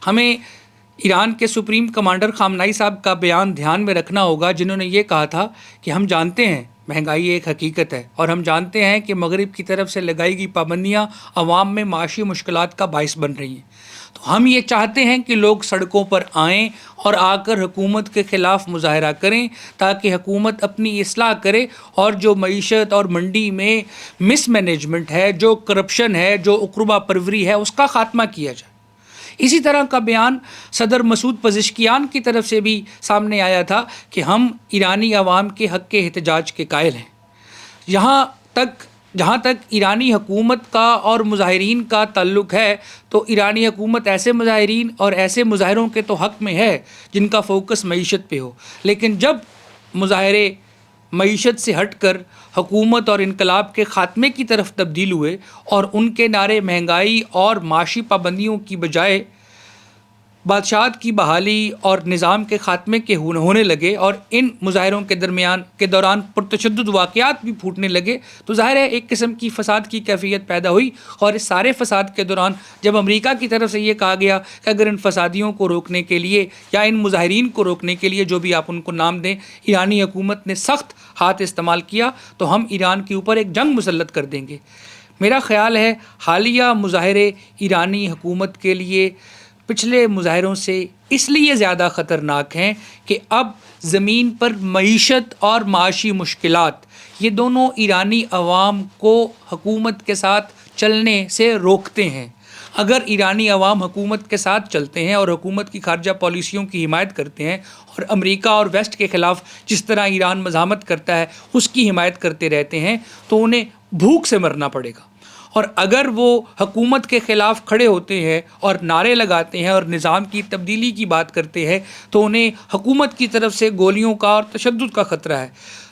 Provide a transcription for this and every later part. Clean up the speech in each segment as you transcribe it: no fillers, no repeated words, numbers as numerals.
ہمیں ایران کے supreme commander خامنائی صاحب کا بیان دھیان میں رکھنا ہوگا، جنہوں نے یہ کہا تھا کہ ہم جانتے ہیں مہنگائی ایک حقیقت ہے، اور ہم جانتے ہیں کہ مغرب کی طرف سے لگائی گئی پابندیاں عوام میں معاشی مشکلات کا باعث بن رہی ہیں۔ تو ہم یہ چاہتے ہیں کہ لوگ سڑکوں پر آئیں اور آ کر حکومت کے خلاف مظاہرہ کریں، تاکہ حکومت اپنی اصلاح کرے اور جو معیشت اور منڈی میں مس مینجمنٹ ہے، جو کرپشن ہے، جو اقربا پروری ہے، اس کا خاتمہ کیا جائے۔ اسی طرح کا بیان صدر مسعود پزشکیان کی طرف سے بھی سامنے آیا تھا کہ ہم ایرانی عوام کے حق کے احتجاج کے قائل ہیں۔ جہاں تک ایرانی حکومت کا اور مظاہرین کا تعلق ہے، تو ایرانی حکومت ایسے مظاہرین اور ایسے مظاہروں کے تو حق میں ہے جن کا فوکس معیشت پہ ہو، لیکن جب مظاہرے معیشت سے ہٹ کر حکومت اور انقلاب کے خاتمے کی طرف تبدیل ہوئے اور ان کے نعرے مہنگائی اور معاشی پابندیوں کی بجائے بادشاہت کی بحالی اور نظام کے خاتمے کے ہونے لگے، اور ان مظاہروں کے دوران پرتشدد واقعات بھی پھوٹنے لگے، تو ظاہر ہے ایک قسم کی فساد کی کیفیت پیدا ہوئی۔ اور اس سارے فساد کے دوران جب امریکہ کی طرف سے یہ کہا گیا کہ اگر ان فسادیوں کو روکنے کے لیے یا ان مظاہرین کو روکنے کے لیے، جو بھی آپ ان کو نام دیں، ایرانی حکومت نے سخت ہاتھ استعمال کیا، تو ہم ایران کے اوپر ایک جنگ مسلط کر دیں گے۔ میرا خیال ہے حالیہ مظاہرے ایرانی حکومت کے لیے پچھلے مظاہروں سے اس لیے زیادہ خطرناک ہیں کہ اب زمین پر معیشت اور معاشی مشکلات، یہ دونوں ایرانی عوام کو حکومت کے ساتھ چلنے سے روکتے ہیں۔ اگر ایرانی عوام حکومت کے ساتھ چلتے ہیں اور حکومت کی خارجہ پالیسیوں کی حمایت کرتے ہیں، اور امریکہ اور ویسٹ کے خلاف جس طرح ایران مزاحمت کرتا ہے اس کی حمایت کرتے رہتے ہیں، تو انہیں بھوک سے مرنا پڑے گا۔ اور اگر وہ حکومت کے خلاف کھڑے ہوتے ہیں اور نعرے لگاتے ہیں اور نظام کی تبدیلی کی بات کرتے ہیں، تو انہیں حکومت کی طرف سے گولیوں کا اور تشدد کا خطرہ ہے۔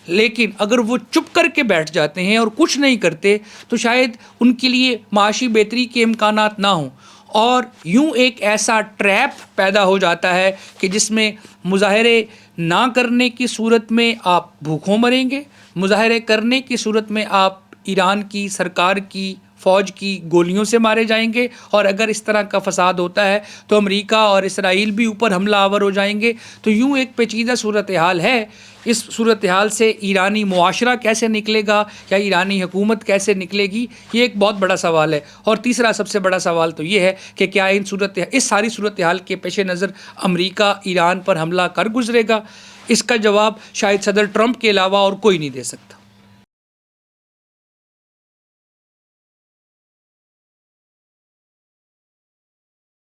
لیکن اگر وہ چپ کر کے بیٹھ جاتے ہیں اور کچھ نہیں کرتے، تو شاید ان کے لیے معاشی بہتری کے امکانات نہ ہوں، اور یوں ایک ایسا ٹریپ پیدا ہو جاتا ہے کہ جس میں مظاہرے نہ کرنے کی صورت میں آپ بھوکوں مریں گے، مظاہرے کرنے کی صورت میں آپ ایران کی سرکار کی فوج کی گولیوں سے مارے جائیں گے، اور اگر اس طرح کا فساد ہوتا ہے تو امریکہ اور اسرائیل بھی اوپر حملہ آور ہو جائیں گے۔ تو یوں ایک پیچیدہ صورتحال ہے۔ اس صورتحال سے ایرانی معاشرہ کیسے نکلے گا یا ایرانی حکومت کیسے نکلے گی، یہ ایک بہت بڑا سوال ہے۔ اور تیسرا سب سے بڑا سوال تو یہ ہے کہ کیا اس ساری صورتحال کے پیش نظر امریکہ ایران پر حملہ کر گزرے گا؟ اس کا جواب شاید صدر ٹرمپ کے علاوہ اور کوئی نہیں دے سکتا۔